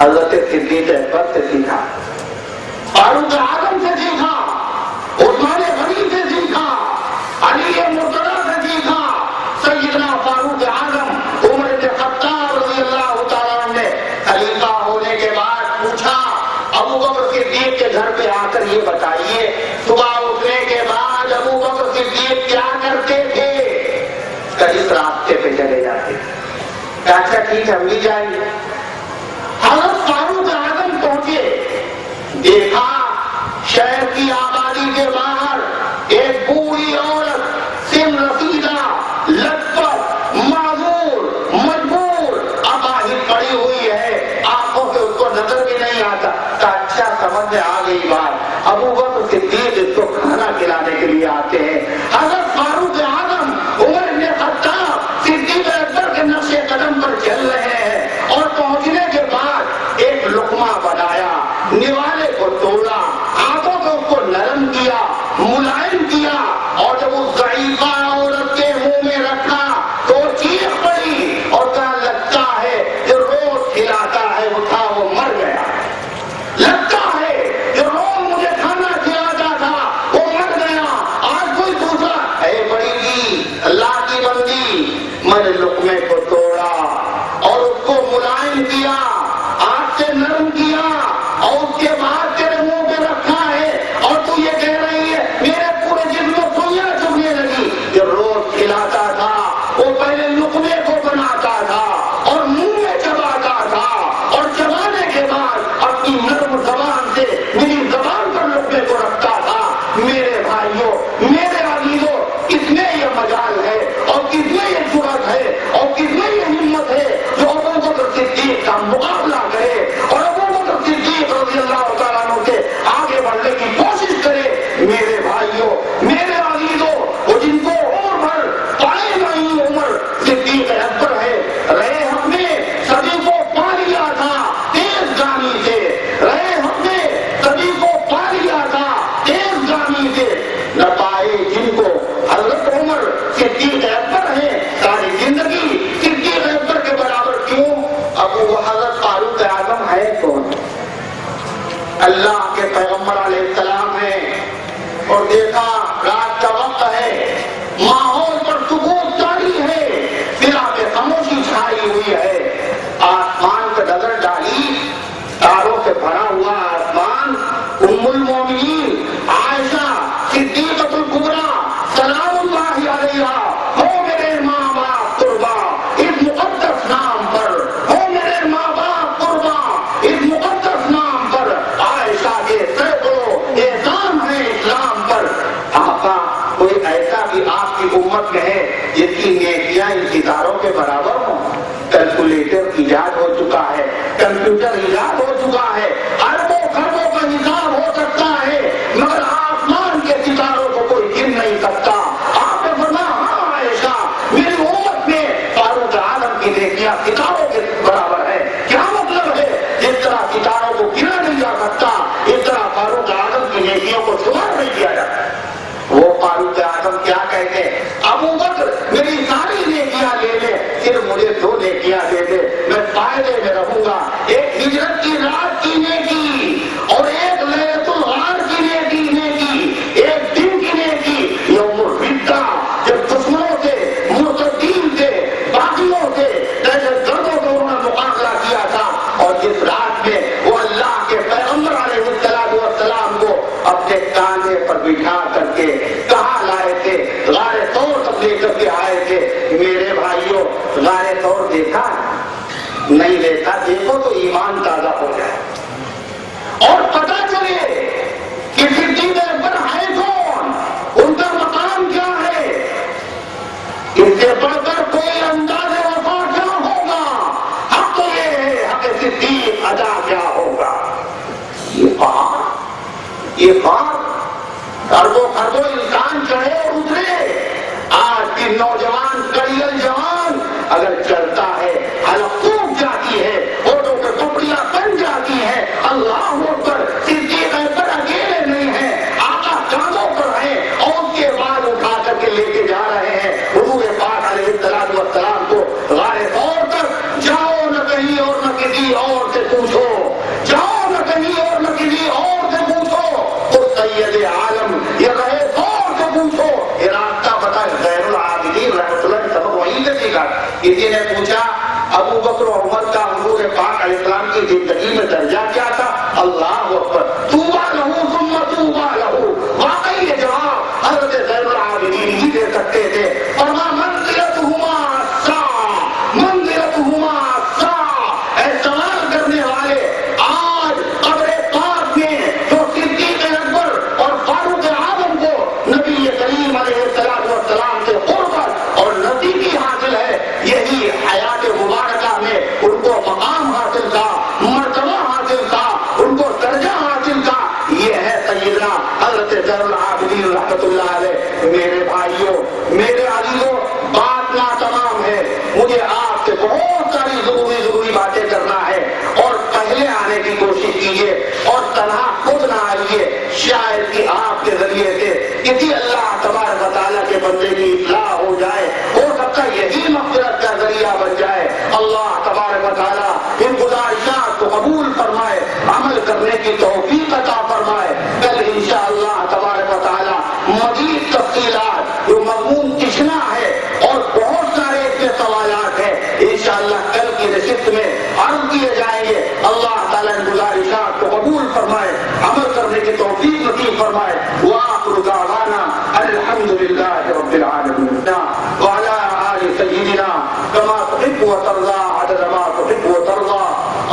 حضرت صدیق اکبر سے سیکھا، فاروق اعظم سے سیکھا، عثمان غنی سے سیکھا، علی مرتضیٰ سے سیکھا، سیدنا فاروق اعظم عمر بن خطاب رضی اللہ تعالیٰ عنہ نے خلیفہ ہونے کے بعد پوچھا، ابو بکر صدیق کے گھر پہ آ کر یہ بتائیے صبح اٹھنے کے بعد ابو بکر صدیق کیا کرتے تھے؟ اس راستے پہ چلے جاتے تھے۔ اچھا ٹھیک ہے، ہم بھی جائیں گے۔ حضرت فاروق اعظم پہنچے، دیکھا شہر کی آبادی کے باہر ایک بوڑھی عورت سن رسیدہ، لت پت، معذور، مجبور، اپاہج پڑی ہوئی ہے، آنکھوں سے اس کو نظر بھی نہیں آتا۔ اچھا سمجھ میں آ گئی بات، ابو بکر صدیق اس کو کھانا کھلانے کے لیے آتے ہیں۔ حضرت فاروق اعظم عمر بن خطاب صدیق اکبر کے نقش قدم پر چل رہے ہیں، اور پہنچنے کے بعد ایک لقمہ بنایا، نوالے کو توڑا، ہاتھوں کو اس کو نرم کیا، ملائم کیا، اور جب اس ضعیفہ عورت کے منہ میں رکھا تو چیخ پڑی اور کہا لگتا ہے جو روز کھلاتا ہے وہ تھا وہ مر گیا، لگتا ہے جو روز مجھے کھانا کھلاتا تھا وہ مر گیا، آج کوئی دوسرا اے بڑی جی اللہ کی بندی، میں نے لقمے کو توڑا اور اس کو ملائم کیا، آگ سے نرم کیا، اور اس کے بعد تیرے منہ پہ رکھا ہے، اور تو یہ کہہ رہی ہے میرے پورے جسم میں سوئیاں چبھنے لگی۔ جو روز کھلاتا تھا وہ پہلے لقمے کو بناتا تھا اور منہ میں چباتا تھا، اور چبانے کے بعد اپنی نرم زبان سے میری زبان پر لقمے کو رکھتا تھا۔ میرے بھائیوں، میرے عزیزوں، کس میں یہ مجال ہے اور کس میں یہ جرأت ہے اور کس میں یہ ہمت ہے جو ابو بکر صدیق کا مقابلہ کرے اور ابو بکر صدیق رضی اللہ تعالیٰ عنہ سے آگے بڑھنے کی کوشش کرے؟ میرے بھائیوں، میرے عزیزوں، وہ جن کو عمر بھر پائے نہیں عمر صدیق اکبر ہے، رہے ہم نے سبھی کو پا لیا تھا تیز گامی سے، رہے ہم نے سبھی کو پا لیا تھا تیز گامی سے، نہ پائے جن کو حضرت عمر صدیق اکبر ہے، ساری زندگی صدیق اکبر کے برابر کیوں؟ اب وہ حضرت فاروق اعظم ہے کون؟ اللہ کے پیغمبر علیہ السلام ہے، اور دیکھا رات کا وقت ہے، ماحول پر سکوت جاری ہے، فضا پہ خاموشی چھائی ہوئی ہے، آسمان پہ نظر ڈالی، تاروں سے بھرا ہوا آسمان، ام المومنین عائشہ صدیقۃ الکبریٰ سلام اللہ علیہا، ہو میرے ماں باپ قربا اس مقدس نام پر، ہو میرے ماں باپ قربا اس مقدس نام پر، عائشہ کے سینکڑوں احسان ہے اسلام پر۔ آقا کوئی ایسا بھی آپ کی امت میں ہے جس کی نیکیاں ان ستاروں کے برابر ہوں؟ کیلکولیٹر ایجاد ہو چکا ہے، کمپیوٹر ایجاد ہو چکا ہے، اربوں خربوں کا حساب ہو سکتا ہے، مگر آسمان کے ستاروں کو کوئی گن نہیں سکتا۔ آپ نے فرمایا ہاں عائشہ، میری امت میں فاروق اعظم کی نیکیاں ستاروں کے برابر ہے۔ کیا مطلب ہے؟ جس طرح ستاروں کو گنا نہیں جا سکتا، اس طرح فاروق اعظم کی نیکیوں کو شمار نہیں کیا جاتا۔ وہ فاروق اعظم کیا کہتے ہیں؟ ابو بکر میری ساری نیکیاں لے لے، صرف مجھے 2 نیکیاں دے دے، میں فائدے میں رہوں گا۔ ایک ہجرت کی رات کی نیکی اور ایک لیلۃ الغار کی نیکی، ایک دن کی نیکی، یوم الردہ، جب دشمنوں سے، مرتدین سے، باغیوں سے، دہشت گردوں سے انہوں نے مقابلہ کیا تھا، اور جس رات میں وہ اللہ کے پیغمبر علیہ السلام کو اپنے کاندھے پر بٹھا کر کے کہاں لائے تھے، غار طور تک لے کر کے آئے تھے۔ میرے بھائیوں، غار طور دیکھا نہیں؟ دیکھا؟ دیکھو تو ایمان تازہ ہو جائے اور پتہ چلے کہ صدیق اکبر ہے کون، ان کا مقام کیا ہے، اس سے بڑھ کر کوئی انداز وفا کیا ہوگا، حق تو یہ ہے، حق صدیق ادا کیا ہوگا۔ یہ بات اربوں خربوں انسان چڑھے اور اترے، آج کی نوجوان کڑیل جوان اگر چلتا ہے حلق ٹوٹ جاتی ہے، ہوٹوں پہ ٹکڑیاں بن جاتی ہیں۔ اللہ اکبر، صدیق اکبر اکیلے نہیں ہیں، آقا کاندھوں پر ہیں اور اس کے بعد اٹھا کر کے لے کے جا رہے ہیں حضور پاک علیہ السلام کو غار طور تک۔ جاؤ نہ کہیں اور نہ کسی اور سے پوچھو، کسی نے پوچھا ابو بکر و عمر کا حضور پاک علیہ السلام کی زندگی میں درجہ کیا تھا؟ اللہ اکبر، طوبیٰ لہو ثم طوبیٰ لہو، واقعی یہ جواب حضرت زین العابدین ہی دے سکتے تھے۔ فرمایا منزلتہما الساعۃ، منزلتہما الساعۃ، اے سوال کرنے والے، آج قبر پاک میں جو صدیق اکبر اور فاروق اعظم کو نبی کریم علیہ السلام سے قربت اور نزدیکی حاصل ہے، یہی حیات مبارکہ میں ان کو مقام حاصل تھا، مرتبہ حاصل تھا، ان کو درجہ حاصل تھا، یہ ہے سیدنا حضرت زین العابدین رحمۃ اللہ علیہ۔ میرے بھائیوں، میرے عزیزوں، بات ناتمام ہے، مجھے آپ سے بہت ساری ضروری باتیں کرنا ہے، اور پہلے آنے کی کوشش کیجیے اور تنہا خود نہ آئیے، شاید کہ آپ کے ذریعے سے کسی اللہ تبارک و تعالیٰ کے بندے کی اصلاح ہو جائے، ہو سکتا ہے یہی مغفرت کا ذریعہ بن جائے۔ اللہ تبارک و تعالیٰ ان گزارشات کو قبول فرمائے، عمل کرنے کی توفیق عطا فرمائے۔ کل انشاءاللہ تبارک و تعالیٰ مزید تفصیلات، جو مضمون تشنا ہے اور بہت سارے اس کے سوالات ہیں، انشاءاللہ کل کی نشست میں عرض کیے جائیں گے۔ اللہ تعالیٰ ان گزارشات کو قبول فرمائے، عمل کرنے کی توفیق نصیب فرمائے۔ وآخر دعوانا الحمدللہ رب العالمین وعلی آل سیدنا کما تحب وترضى عدد ما تحب وترضى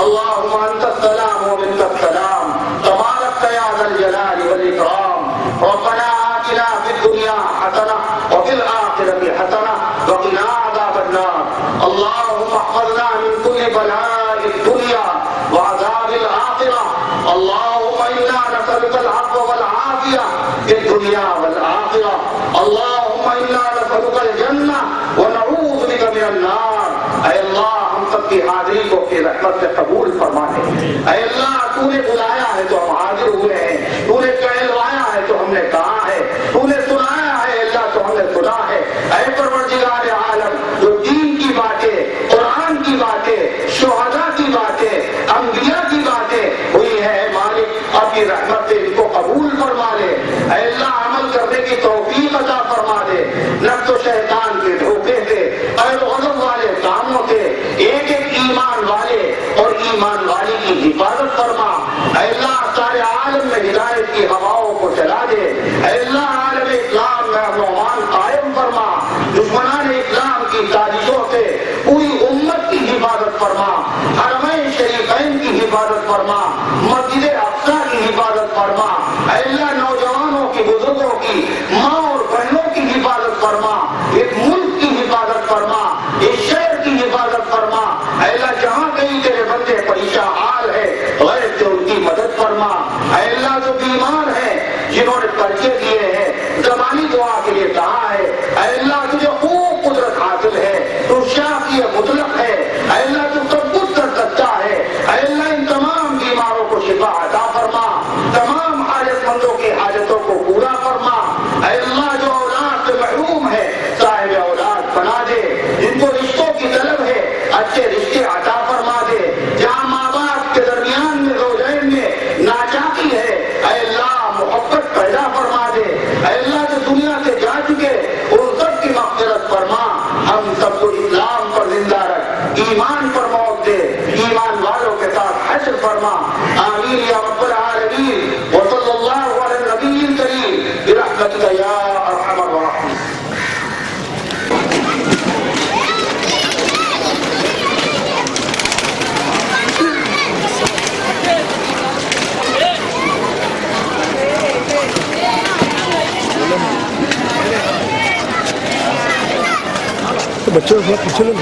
اللهم انت السلام ومنك السلام تبارك يا ذا الجلال والاكرام ربنا آتنا في الدنيا حسنة وفي الآخرة حسنة وقنا عذاب النار اللهم احفظنا من كل بلاء الدنيا وعذاب الآخرة اللهم إنا نسألك العفو والعافية في الدنيا والآخرة اللهم إنا نسألك الجنة ونعوذ بك من النار۔ اے اللہ ہم سب کی حاضری کو اپنی رحمت سے قبول فرما دے۔ اے اللہ تو نے بلایا ہے تو ہم حاضر ہوئے ہیں، تو نے کہلوایا ہے تو ہم نے کہا ہے، تو نے سنایا ہے اللہ تو ہم نے سنا ہے۔ اے پروردگار عالم، جو دین کی باتیں، قرآن کی باتیں، شہداء کی باتیں، انبیاء کی باتیں ہوئی ہے، اے مالک اپنی رحمت سے ان کو قبول فرما لے۔ اے اللہ عمل کرنے کی توفیق عطا فرما دے، نفس و شیطان کے دھوکے سے، غیر غضب والے کاموں سے ایک ایک ایمان والے اور ایمان والی کی حفاظت فرما۔ اے اللہ سارے عالم میں ہدایت کی ہواؤں کو چلا دے۔ اے اللہ عالم اسلام میں امن و امان قائم فرما، دشمنان اسلام کی سازشوں سے پوری امت کی حفاظت فرما، حرمین شریفین کی حفاظت فرما، مسجد اقصی کی حفاظت فرما۔ اے اللہ نوجوانوں کی، بزرگوں کی، ماں اور بہنوں کی حفاظت فرما، اس ملک کی حفاظت فرما، اس شہر کی حفاظت فرما۔ اے اللہ جہاں کہیں تیرے بندے پریشان حال ہے، غیر سے ان کی مدد فرما۔ اے اللہ جو بیمار ہیں، جنہوں نے پرچے دیے ہیں، زبانی دعا کے لیے کہا ہے، اے اللہ تجھے خوب قدرت حاصل ہے، تو شافی مطلق ہے، اے اللہ تو سب کچھ کر سکتا ہے۔ اے اللہ ان تمام بیماروں کو شفا عطا فرما، تمام حاجت مندوں کی حاجتوں کو پورا فرما۔ اے اللہ جو اولاد سے محروم ہے، صاحب اولاد بنا دے، جن کو رشتوں کی طلب ہے اچھے رشتے عطا فرما دے، جہاں ماں باپ کے درمیان میں زوجین میں ناچاکی ہے، اے اللہ محبت پیدا فرما دے۔ اے اللہ جو دنیا سے جا چکے ان سب کی مغفرت فرما، ہم سب کو اسلام پر زندہ رکھ، ایمان پر موت دے، ایمان والوں کے ساتھ حشر فرما۔ آمین یا رب العالمین وصلی اللہ علی النبی الکریم برحمتک یا ارحم الراحمین۔ بچوں کو پوچھ لو